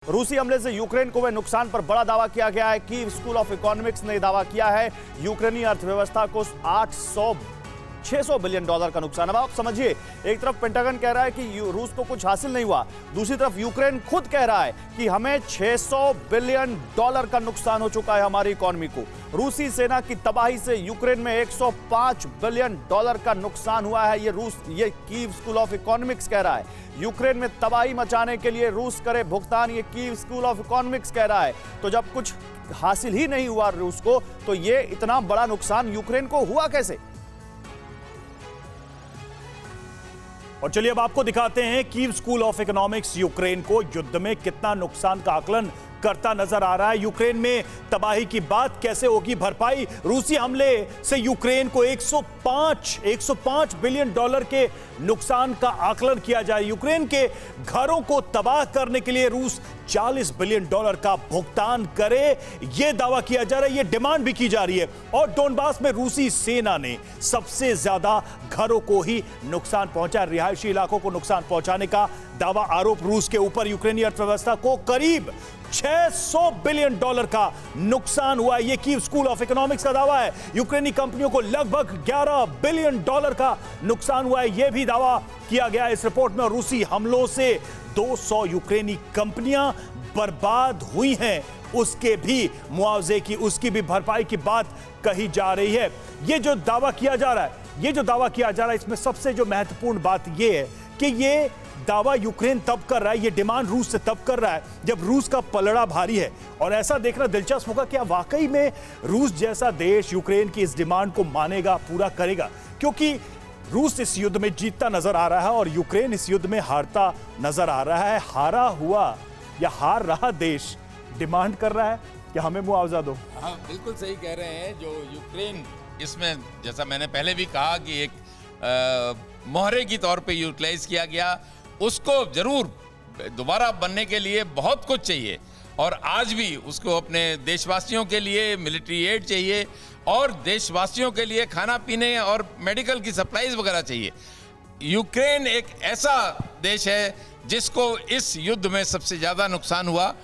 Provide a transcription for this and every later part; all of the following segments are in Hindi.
रूसी हमले से यूक्रेन को हुए नुकसान पर बड़ा दावा किया गया है। कीव स्कूल ऑफ इकोनॉमिक्स ने दावा किया है यूक्रेनी अर्थव्यवस्था को 600 बिलियन डॉलर का नुकसान। अब आप समझिए, एक तरफ पेंटागन कह रहा है कि रूस को कुछ हासिल नहीं हुआ, दूसरी तरफ यूक्रेन खुद कह रहा है कि हमें 600 बिलियन डॉलर का नुकसान हो चुका है हमारी इकोनॉमी को। रूसी सेना की तबाही से यूक्रेन में 105 बिलियन डॉलर का नुकसान हुआ है। ये कीव स्कूल ऑफ इकोनॉमिक्स कह रहा है। यूक्रेन में तबाही मचाने के लिए रूस करे भुगतान, ये कीव स्कूल ऑफ इकोनॉमिक्स कह रहा है। तो जब कुछ हासिल ही नहीं हुआ रूस को, तो ये इतना बड़ा नुकसान यूक्रेन को हुआ कैसे? और चलिए अब आपको दिखाते हैं Kyiv school of economics Ukraine को युद्ध में कितना नुकसान का आकलन करता नजर आ रहा है। यूक्रेन में तबाही की बात कैसे होगी भरपाई? रूसी हमले से यूक्रेन को 105 बिलियन डॉलर के नुकसान का आकलन किया जाए। यूक्रेन के घरों को तबाह करने के लिए रूस 40 बिलियन डॉलर का भुगतान करे, यह दावा किया जा रहा है, यह डिमांड भी की जा रही है। और डोनबास में रूसी सेना ने सबसे ज्यादा घरों को ही नुकसान पहुंचा, रिहायशी इलाकों को नुकसान पहुंचाने का दावा आरोप रूस के ऊपर। यूक्रेनी अर्थव्यवस्था को करीब 600 बिलियन डॉलर का नुकसान हुआ है, यह कीव स्कूल ऑफ इकोनॉमिक्स का दावा है। यूक्रेनी कंपनियों को लगभग 11 बिलियन डॉलर का नुकसान हुआ है, यह भी दावा किया गया है इस रिपोर्ट में। रूसी हमलों से 200 यूक्रेनी कंपनियां बर्बाद हुई हैं, उसके भी मुआवजे की, उसकी भी भरपाई की बात कही जा रही है। यह जो दावा किया जा रहा है, इसमें सबसे जो महत्वपूर्ण बात यह है कि यह दावा यूक्रेन तब कर रहा है, ये डिमांड रूस से तब कर रहा है जब रूस का पलड़ा भारी है। और ऐसा देखना दिलचस्प होगा कि वाकई में रूस जैसा देश यूक्रेन की इस डिमांड को मानेगा, पूरा करेगा, क्योंकि रूस इस युद्ध में जीतता नजर आ रहा है और यूक्रेन इस युद्ध में हारता नजर आ रहा है। हारा हुआ या हार रहा देश डिमांड कर रहा है कि हमें मुआवजा दो। हाँ, बिल्कुल सही कह रहे हैं। जो यूक्रेन इसमें, जैसा मैंने पहले भी कहा कि एक मोहरे की तौर पे यूटिलाइज किया गया, उसको जरूर दोबारा बनने के लिए बहुत कुछ चाहिए। और आज भी उसको अपने देशवासियों के लिए मिलिट्री एड चाहिए और देशवासियों के लिए खाना पीने और मेडिकल की सप्लाईज वगैरह चाहिए। यूक्रेन एक ऐसा देश है जिसको इस युद्ध में सबसे ज़्यादा नुकसान हुआ,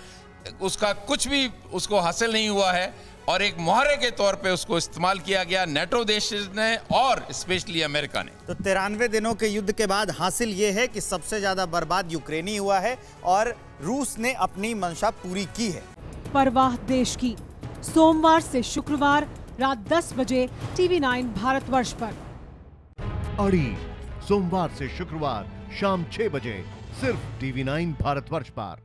उसका कुछ भी उसको हासिल नहीं हुआ है और एक मुहावरे के तौर पे उसको इस्तेमाल किया गया नेटो देश ने और स्पेशली अमेरिका ने। तो 93 दिनों के युद्ध के बाद हासिल ये है कि सबसे ज्यादा बर्बाद यूक्रेनी हुआ है और रूस ने अपनी मंशा पूरी की है। परवाह देश की, सोमवार से शुक्रवार रात 10 बजे TV9 भारतवर्ष पर। अड़ी सोमवार से शुक्रवार शाम 6 बजे सिर्फ TV9 भारतवर्ष पर।